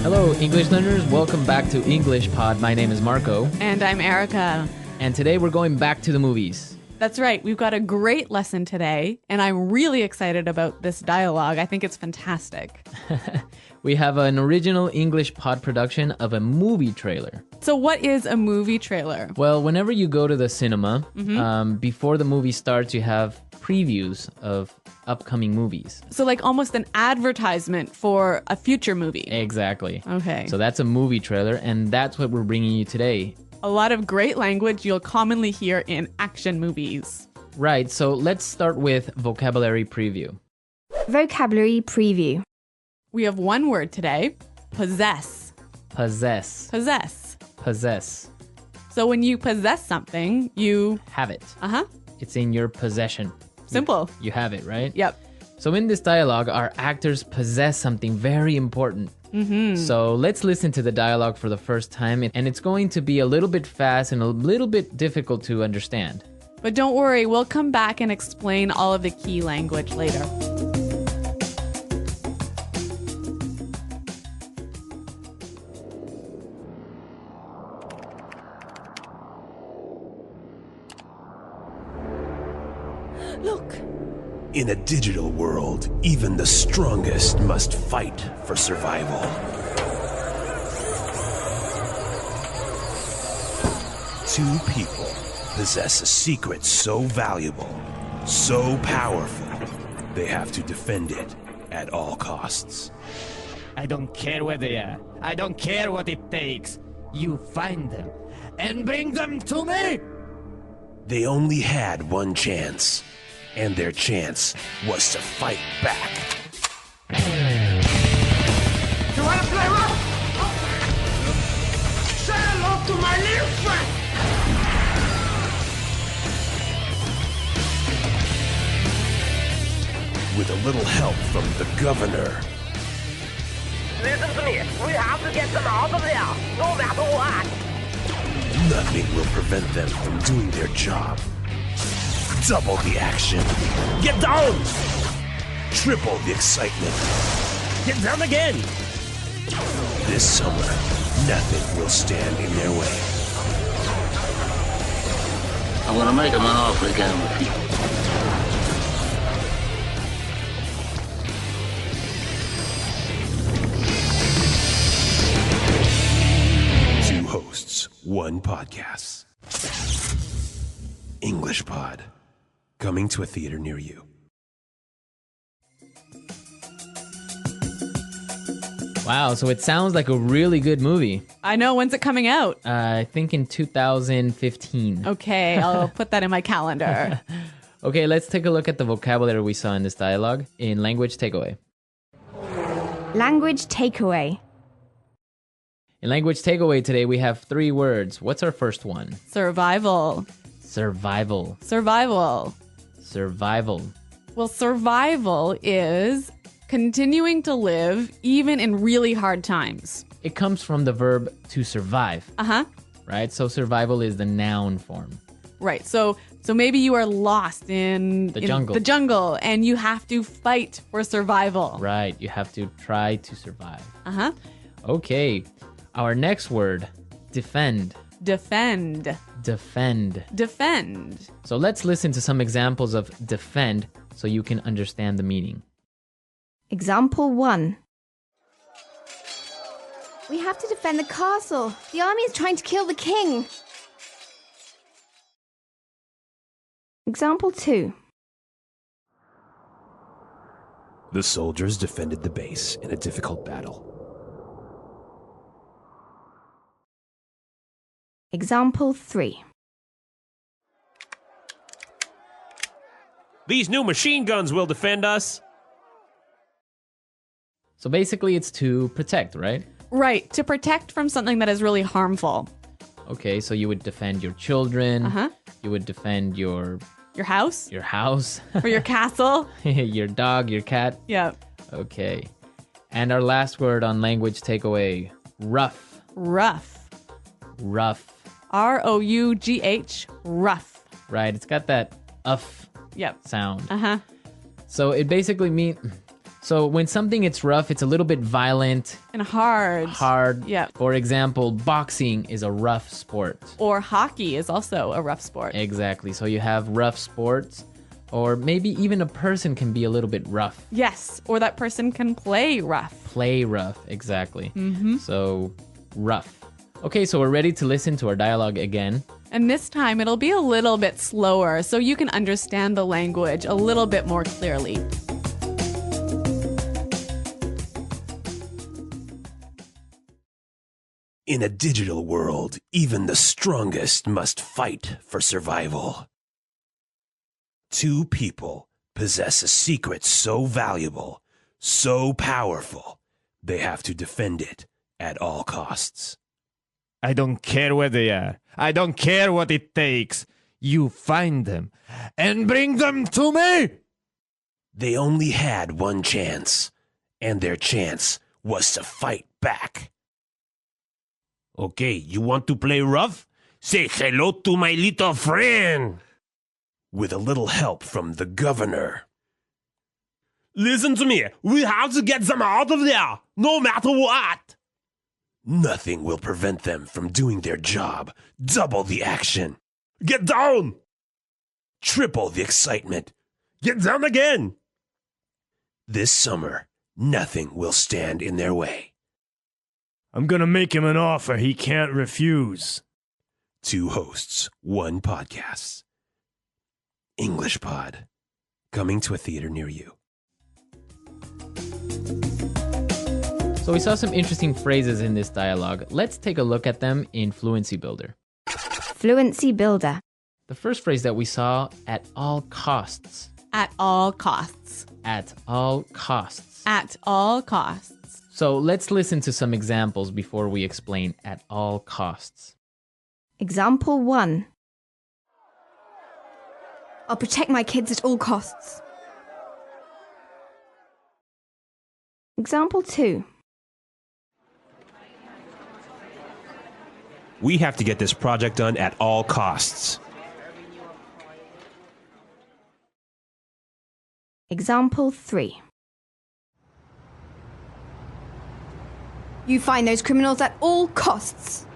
Hello, English learners. Welcome back to English Pod. My name is Marco. And I'm Erica. And today we're going back to the movies. That's right. We've got a great lesson today, and I'm really excited about this dialogue. I think it's fantastic. We have an original English Pod production of a movie trailer. So what is a movie trailer? Well, whenever you go to the cinema, before the movie starts, you have previews of upcoming movies. So like almost an advertisement for a future movie. Exactly. Okay. So that's a movie trailer, and that's what we're bringing you today. A lot of great language you'll commonly hear in action movies. Right, so let's start with vocabulary preview. Vocabulary preview. We have one word today, possess. Possess. Possess. Possess. So when you possess something, you... Have it. Uh-huh. It's in your possession. Simple. You have it, right? Yep. So in this dialogue, our actors possess something very important. So let's listen to the dialogue for the first time, and it's going to be a little bit fast and a little bit difficult to understand. But don't worry, we'll come back and explain all of the key language later. Look. In a digital world, even the strongest must fight for survival. Two people possess a secret so valuable, so powerful, they have to defend it at all costs. I don't care where they are. I don't care what it takes. You find them and bring them to me! They only had one chance, and their chance was to fight back. You wanna play rough? Say hello to my little friend! With a little help from the governor, Listen to me. We have to get them out of there, no matter what. nothing will prevent them from doing their job. Double the action. Get down! Triple the excitement. Get down again! This summer, nothing will stand in their way. I'm gonna make him an offer he can't refuse. Two hosts, one podcast. English Pod. Coming to a theater near you. Wow, so it sounds like a really good movie. I know, when's it coming out? I think in 2015. Okay, I'll put that in my calendar. Okay, let's take a look at the vocabulary we saw in this dialogue in language takeaway. Language takeaway. In language takeaway today, we have three words. What's our first one? Survival. Survival. Survival. Survival. Well, survival is continuing to live even in really hard times. It comes from the verb to survive, Uh-huh. right? So survival is the noun form. Right. So maybe you are lost in jungle. the jungle and you have to fight for survival. Right, you have to try to survive. Uh-huh. Okay, our next word, defend. Defend. Defend. Defend. So let's listen to some examples of defend so you can understand the meaning. Example 1. We have to defend the castle. The army is trying to kill the king. Example 2. The soldiers defended the base in a difficult battle. Example 3. These new machine guns will defend us. So basically it's to protect, right? Right. To protect from something that is really harmful. Okay, so you would defend your children. Uh-huh. You would defend your house? Your house. Or your castle? Your dog, your cat. Yeah. Okay. And our last word on language takeaway, rough. Rough. Rough. R-O-U-G-H. Rough. Right, it's got that uff Yep. sound. Uh-huh. So it basically means So when something gets rough, it's a little bit violent. And hard. Hard. Yeah. For example, boxing is a rough sport. Or hockey is also a rough sport. Exactly. So you have rough sports, or maybe even a person can be a little bit rough. Yes, or that person can play rough. Play rough, exactly. So rough. Okay, so we're ready to listen to our dialogue again. And this time it'll be a little bit slower so you can understand the language a little bit more clearly. In a digital world, even the strongest must fight for survival. Two people possess a secret so valuable, so powerful, they have to defend it at all costs. I don't care where they are. I don't care what it takes. You find them and bring them to me. They only had one chance, and their chance was to fight back. Okay, you want to play rough? Say hello to my little friend. With a little help from the governor. Listen to me. We have to get them out of there, no matter what. Nothing will prevent them from doing their job. Double the action. Get down. Triple the excitement. Get down again. This summer, nothing will stand in their way. I'm gonna make him an offer he can't refuse. Two hosts, one podcast. English Pod. Coming to a theater near you. So we saw some interesting phrases in this dialogue. Let's take a look at them in Fluency Builder. Fluency Builder. The first phrase that we saw, at all costs. At all costs. At all costs. At all costs. So let's listen to some examples before we explain at all costs. Example 1. I'll protect my kids at all costs. Example 2. We have to get this project done at all costs. Example 3. You find those criminals at all costs.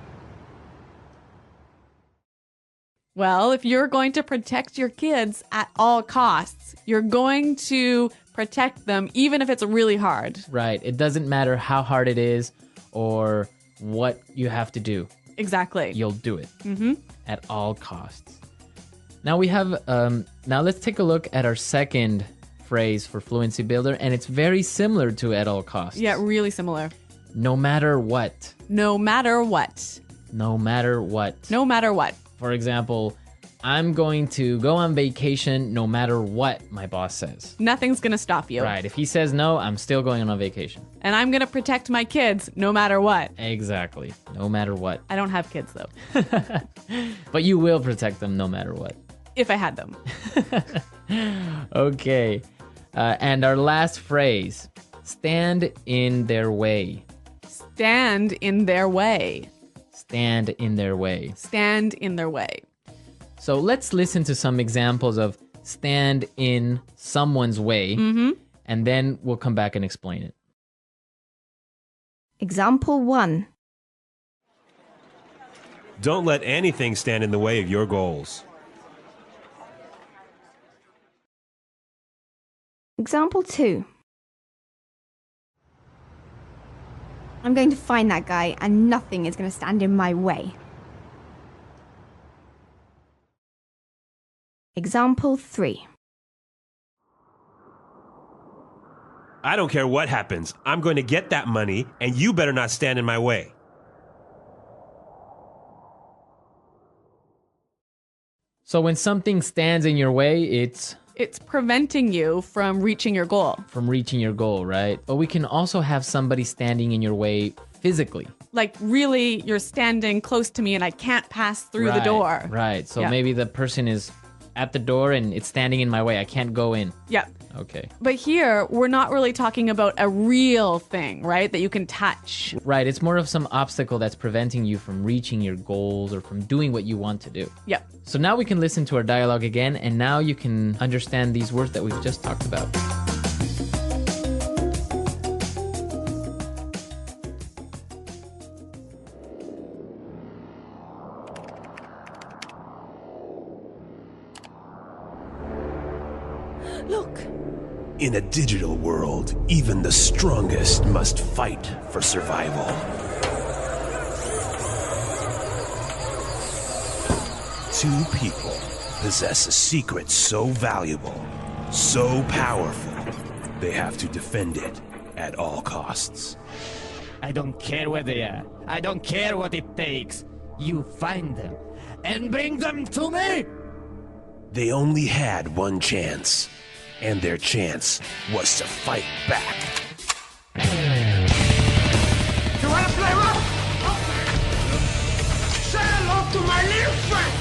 Well, if you're going to protect your kids at all costs, you're going to protect them even if it's really hard. Right. It doesn't matter how hard it is or what you have to do. Exactly. You'll do it at all costs. Now we have, now let's take a look at our second phrase for Fluency Builder, and it's very similar to at all costs. Yeah, really similar. No matter what. No matter what. No matter what. No matter what. For example, I'm going to go on vacation no matter what my boss says. Nothing's going to stop you. Right. If he says no, I'm still going on vacation. And I'm going to protect my kids no matter what. Exactly. No matter what. I don't have kids, though. But you will protect them no matter what. If I had them. Okay. And our last phrase, stand in their way. Stand in their way. Stand in their way. Stand in their way. So let's listen to some examples of stand in someone's way, and then we'll come back and explain it. Example 1. Don't let anything stand in the way of your goals. Example 2. I'm going to find that guy and nothing is going to stand in my way. Example 3. I don't care what happens. I'm going to get that money, and you better not stand in my way. So when something stands in your way, it's preventing you from reaching your goal. from reaching your goal, right? But we can also have somebody standing in your way physically. Like, really, you're standing close to me and I can't pass through the Right, door. Right. So Yeah. maybe the person is at the door and it's standing in my way. I can't go in. Yeah. Okay. But here, we're not really talking about a real thing, right? That you can touch. Right. It's more of some obstacle that's preventing you from reaching your goals or from doing what you want to do. Yeah. So now we can listen to our dialogue again, and now you can understand these words that we've just talked about. Look. In a digital world, even the strongest must fight for survival. Two people possess a secret so valuable, so powerful, they have to defend it at all costs. I don't care where they are. I don't care what it takes. You find them and bring them to me! They only had one chance, and their chance was to fight back. You wanna play rough? Say hello to my little friend!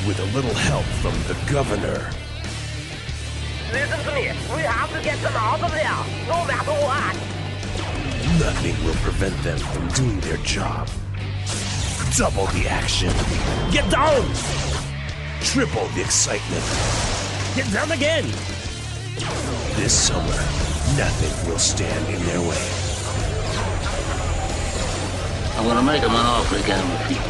With a little help from the governor. Listen to me. We have to get them out of there, no matter what. Nothing will prevent them from doing their job. Double the action. Get down! Triple the excitement. Get down again! This summer, nothing will stand in their way. I'm gonna make him an offer he can't refuse.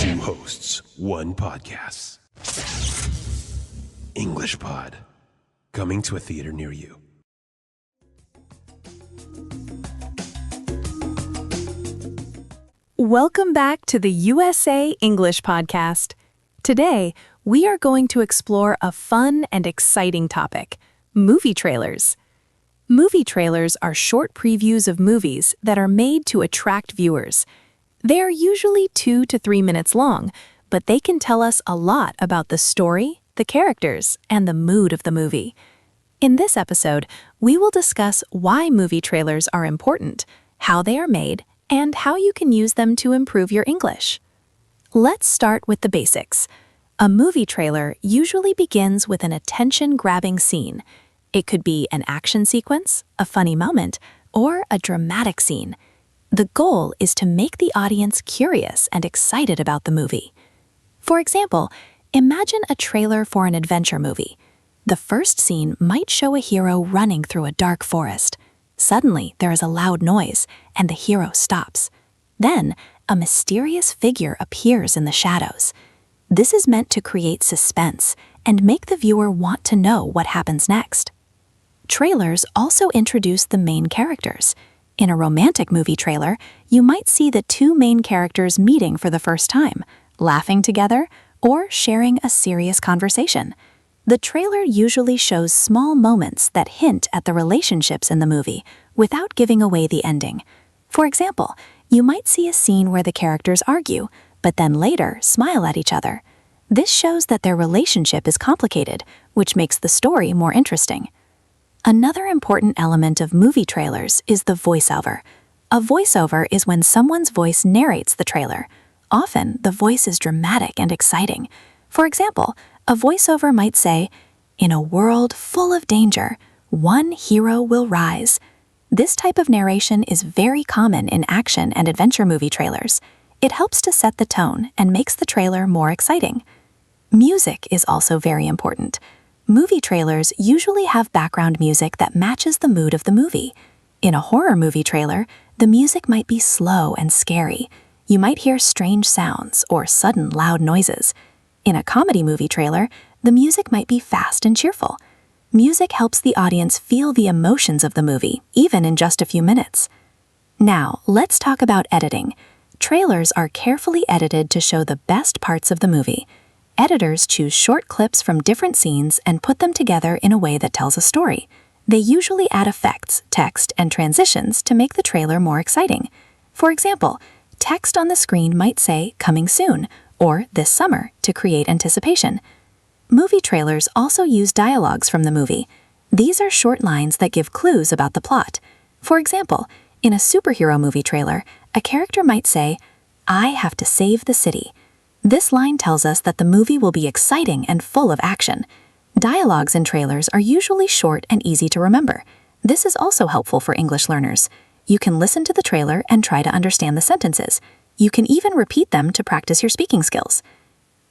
Two hosts, one podcast. English Pod. Coming to a theater near you. Welcome back to the USA English Podcast. Today, we are going to explore a fun and exciting topic, movie trailers. Movie trailers are short previews of movies that are made to attract viewers. They are usually 2 to 3 minutes long, but they can tell us a lot about the story, the characters, and the mood of the movie. In this episode, we will discuss why movie trailers are important, how they are made, and how you can use them to improve your English. Let's start with the basics. A movie trailer usually begins with an attention-grabbing scene. It could be an action sequence, a funny moment, or a dramatic scene. The goal is to make the audience curious and excited about the movie. For example, imagine a trailer for an adventure movie. The first scene might show a hero running through a dark forest. Suddenly, there is a loud noise, and the hero stops. Then, a mysterious figure appears in the shadows. This is meant to create suspense and make the viewer want to know what happens next. Trailers also introduce the main characters. In a romantic movie trailer, you might see the two main characters meeting for the first time, laughing together, or sharing a serious conversation. The trailer usually shows small moments that hint at the relationships in the movie without giving away the ending. For example, you might see a scene where the characters argue, but then later smile at each other. This shows that their relationship is complicated, which makes the story more interesting. Another important element of movie trailers is the voiceover. A voiceover is when someone's voice narrates the trailer. Often, the voice is dramatic and exciting. For example, a voiceover might say, "In a world full of danger, one hero will rise." This type of narration is very common in action and adventure movie trailers. It helps to set the tone and makes the trailer more exciting. Music is also very important. Movie trailers usually have background music that matches the mood of the movie. In a horror movie trailer, the music might be slow and scary. You might hear strange sounds or sudden loud noises. In a comedy movie trailer, the music might be fast and cheerful. Music helps the audience feel the emotions of the movie, even in just a few minutes. Now, let's talk about editing. Trailers are carefully edited to show the best parts of the movie. Editors choose short clips from different scenes and put them together in a way that tells a story. They usually add effects, text, and transitions to make the trailer more exciting. For example, text on the screen might say, "Coming soon," or "This summer," to create anticipation. Movie trailers also use dialogues from the movie. These are short lines that give clues about the plot. For example, in a superhero movie trailer, a character might say, "I have to save the city." This line tells us that the movie will be exciting and full of action. Dialogues in trailers are usually short and easy to remember. This is also helpful for English learners. You can listen to the trailer and try to understand the sentences. You can even repeat them to practice your speaking skills.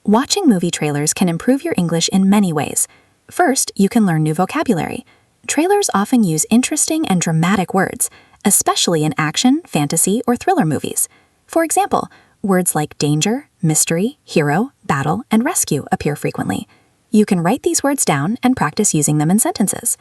Watching movie trailers can improve your English in many ways. First, you can learn new vocabulary. Trailers often use interesting and dramatic words, especially in action, fantasy, or thriller movies. For example, words like danger, mystery, hero, battle, and rescue appear frequently. You can write these words down and practice using them in sentences.